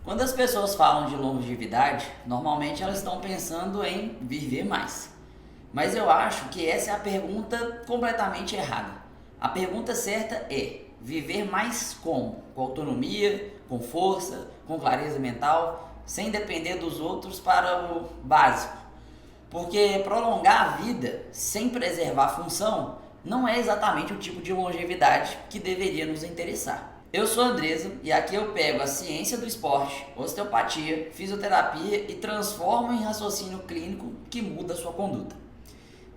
Quando as pessoas falam de longevidade, normalmente elas estão pensando em viver mais. Mas eu acho que essa é a pergunta completamente errada. A pergunta certa é: viver mais como? Com autonomia, com força, com clareza mental, sem depender dos outros para o básico. Porque prolongar a vida sem preservar a função não é exatamente o tipo de longevidade que deveria nos interessar. Eu sou a Andresa e aqui eu pego a ciência do esporte, osteopatia, fisioterapia e transformo em raciocínio clínico que muda a sua conduta.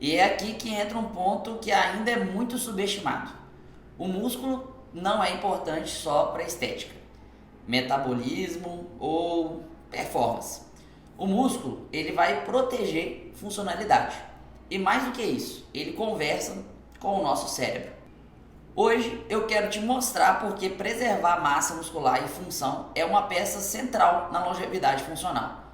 E é aqui que entra um ponto que ainda é muito subestimado. O músculo não é importante só para estética, metabolismo ou performance. O músculo, ele vai proteger funcionalidade. E mais do que isso, ele conversa com o nosso cérebro. Hoje eu quero te mostrar porque preservar massa muscular e função é uma peça central na longevidade funcional.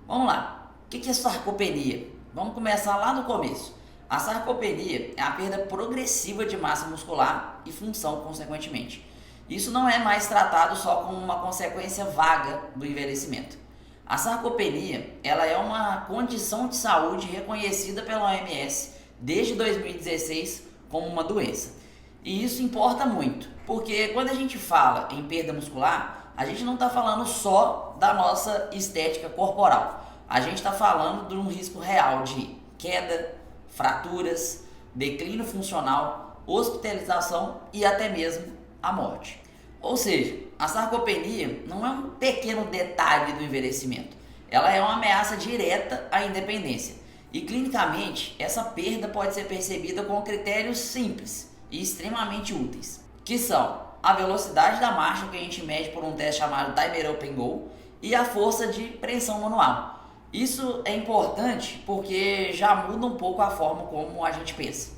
Vamos lá, o que é sarcopenia? Vamos começar lá no começo. A sarcopenia é a perda progressiva de massa muscular e função, consequentemente. Isso não é mais tratado só como uma consequência vaga do envelhecimento. A sarcopenia, ela é uma condição de saúde reconhecida pela OMS desde 2016 como uma doença. E isso importa muito, porque quando a gente fala em perda muscular, a gente não está falando só da nossa estética corporal. A gente está falando de um risco real de queda, fraturas, declínio funcional, hospitalização e até mesmo a morte. Ou seja, a sarcopenia não é um pequeno detalhe do envelhecimento, ela é uma ameaça direta à independência. E clinicamente, essa perda pode ser percebida com critérios simples e extremamente úteis, que são a velocidade da marcha, que a gente mede por um teste chamado Timer Up and Go, e a força de pressão manual. Isso é importante porque já muda um pouco a forma como a gente pensa.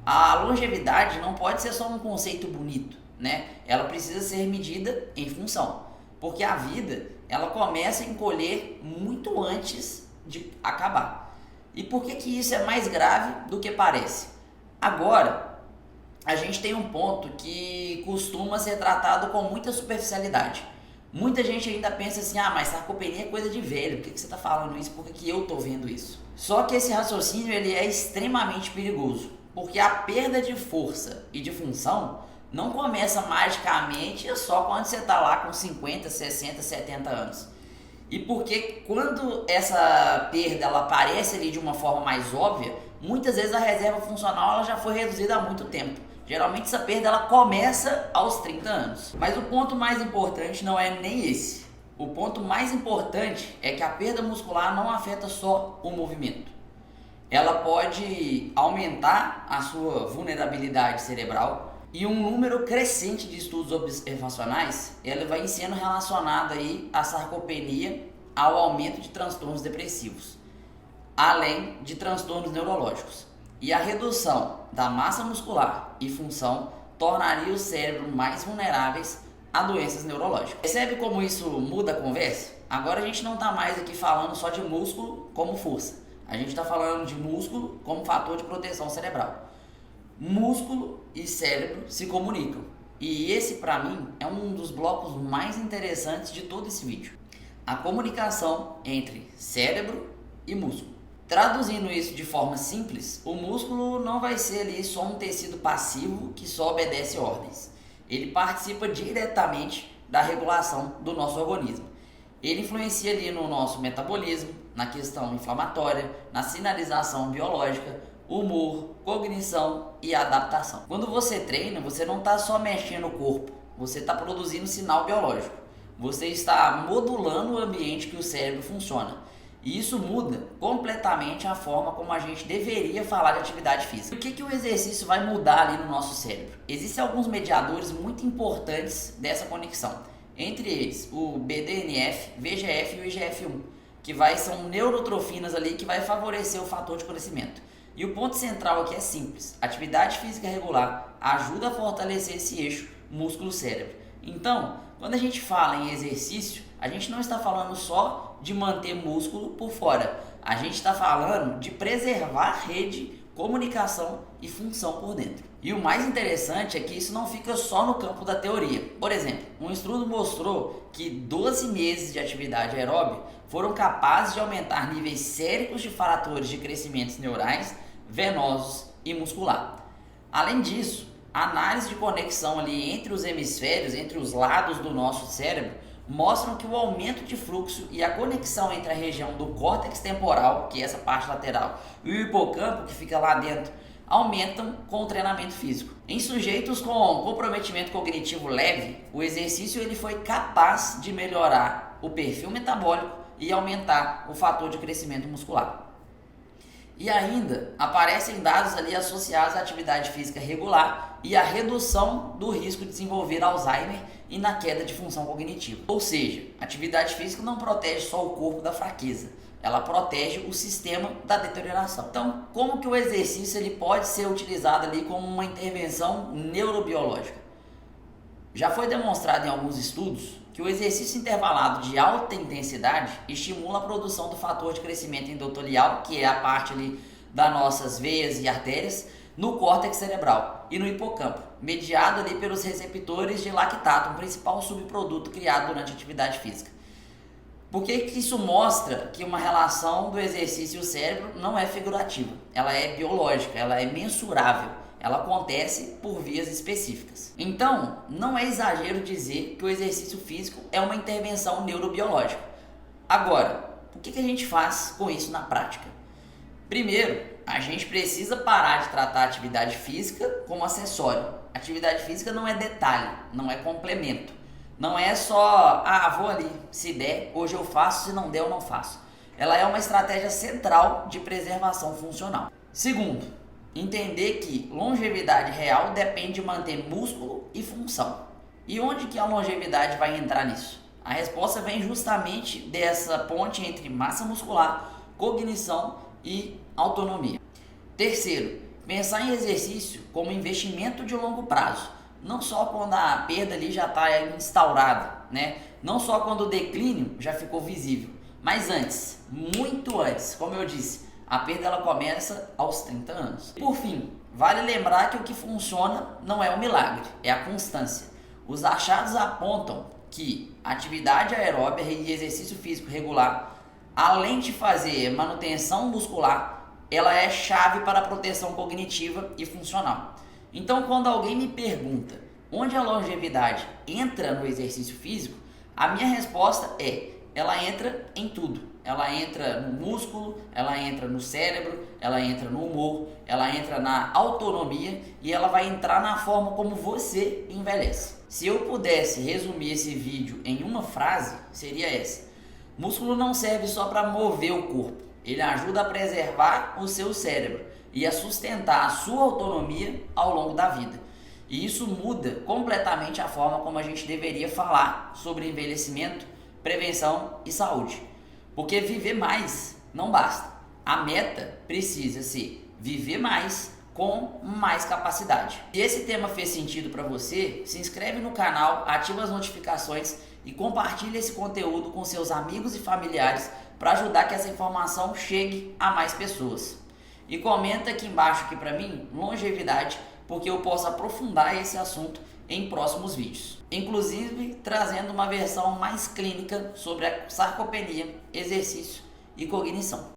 A longevidade não pode ser só um conceito bonito, né? Ela precisa ser medida em função, porque a vida ela começa a encolher muito antes de acabar. E por que isso é mais grave do que parece? Agora, a gente tem um ponto que costuma ser tratado com muita superficialidade. Muita gente ainda pensa assim, mas sarcopenia é coisa de velho, por que você está falando isso? Por que eu estou vendo isso? Só que esse raciocínio ele é extremamente perigoso, porque a perda de força e de função não começa magicamente só quando você está lá com 50, 60, 70 anos. E porque quando essa perda ela aparece ali de uma forma mais óbvia, muitas vezes a reserva funcional ela já foi reduzida há muito tempo. Geralmente essa perda ela começa aos 30 anos. Mas o ponto mais importante não é nem esse. O ponto mais importante é que a perda muscular não afeta só o movimento. Ela pode aumentar a sua vulnerabilidade cerebral e um número crescente de estudos observacionais ela vai sendo relacionada aí à sarcopenia ao aumento de transtornos depressivos, além de transtornos neurológicos. E a redução da massa muscular e função tornaria o cérebro mais vulneráveis a doenças neurológicas. Percebe como isso muda a conversa? Agora a gente não está mais aqui falando só de músculo como força. A gente está falando de músculo como fator de proteção cerebral. Músculo e cérebro se comunicam. E esse, para mim, é um dos blocos mais interessantes de todo esse vídeo. A comunicação entre cérebro e músculo. Traduzindo isso de forma simples, o músculo não vai ser ali só um tecido passivo que só obedece ordens. Ele participa diretamente da regulação do nosso organismo. Ele influencia ali no nosso metabolismo, na questão inflamatória, na sinalização biológica, humor, cognição e adaptação. Quando você treina, você não está só mexendo o corpo, você está produzindo sinal biológico. Você está modulando o ambiente que o cérebro funciona. E isso muda completamente a forma como a gente deveria falar de atividade física. O que o exercício vai mudar ali no nosso cérebro? Existem alguns mediadores muito importantes dessa conexão. Entre eles, o BDNF, VGF e o IGF-1, que são neurotrofinas ali que vai favorecer o fator de crescimento. E o ponto central aqui é simples. Atividade física regular ajuda a fortalecer esse eixo músculo-cérebro. Então, quando a gente fala em exercício, a gente não está falando só de manter músculo por fora. A gente está falando de preservar a rede comunicação e função por dentro. E o mais interessante é que isso não fica só no campo da teoria. Por exemplo, um estudo mostrou que 12 meses de atividade aeróbica foram capazes de aumentar níveis séricos de fatores de crescimentos neurais, venosos e muscular. Além disso, a análise de conexão ali entre os hemisférios, entre os lados do nosso cérebro, mostram que o aumento de fluxo e a conexão entre a região do córtex temporal, que é essa parte lateral, e o hipocampo, que fica lá dentro, aumentam com o treinamento físico. Em sujeitos com comprometimento cognitivo leve, o exercício ele foi capaz de melhorar o perfil metabólico e aumentar o fator de crescimento muscular. E ainda aparecem dados ali associados à atividade física regular e à redução do risco de desenvolver Alzheimer e na queda de função cognitiva. Ou seja, a atividade física não protege só o corpo da fraqueza, ela protege o sistema da deterioração. Então, como que o exercício ele pode ser utilizado ali como uma intervenção neurobiológica? Já foi demonstrado em alguns estudos que o exercício intervalado de alta intensidade estimula a produção do fator de crescimento endotelial, que é a parte ali das nossas veias e artérias, no córtex cerebral e no hipocampo, mediado ali pelos receptores de lactato, um principal subproduto criado durante a atividade física. Por que isso mostra que uma relação do exercício e o cérebro não é figurativa? Ela é biológica, ela é mensurável. Ela acontece por vias específicas. Então, não é exagero dizer que o exercício físico é uma intervenção neurobiológica. Agora, o que a gente faz com isso na prática? Primeiro, a gente precisa parar de tratar a atividade física como acessório. Atividade física não é detalhe, não é complemento. Não é só, vou ali, se der, hoje eu faço, se não der, eu não faço. Ela é uma estratégia central de preservação funcional. Segundo, entender que longevidade real depende de manter músculo e função. E onde que a longevidade vai entrar nisso? A resposta vem justamente dessa ponte entre massa muscular, cognição e autonomia. Terceiro, pensar em exercício como investimento de longo prazo. Não só quando a perda ali já está instaurada, né? Não só quando o declínio já ficou visível, mas antes, muito antes, como eu disse, a perda ela começa aos 30 anos. Por fim, vale lembrar que o que funciona não é o milagre, é a constância. Os achados apontam que atividade aeróbica e exercício físico regular, além de fazer manutenção muscular, ela é chave para a proteção cognitiva e funcional. Então, quando alguém me pergunta onde a longevidade entra no exercício físico, a minha resposta é: ela entra em tudo. Ela entra no músculo, ela entra no cérebro, ela entra no humor, ela entra na autonomia e ela vai entrar na forma como você envelhece. Se eu pudesse resumir esse vídeo em uma frase, seria essa: músculo não serve só para mover o corpo, ele ajuda a preservar o seu cérebro e a sustentar a sua autonomia ao longo da vida. E isso muda completamente a forma como a gente deveria falar sobre envelhecimento, prevenção e saúde. Porque viver mais não basta. A meta precisa ser viver mais com mais capacidade. Se esse tema fez sentido para você, se inscreve no canal, ativa as notificações e compartilha esse conteúdo com seus amigos e familiares para ajudar que essa informação chegue a mais pessoas. E comenta aqui embaixo para mim, longevidade, porque eu posso aprofundar esse assunto em próximos vídeos. Inclusive trazendo uma versão mais clínica sobre a sarcopenia, exercício e cognição.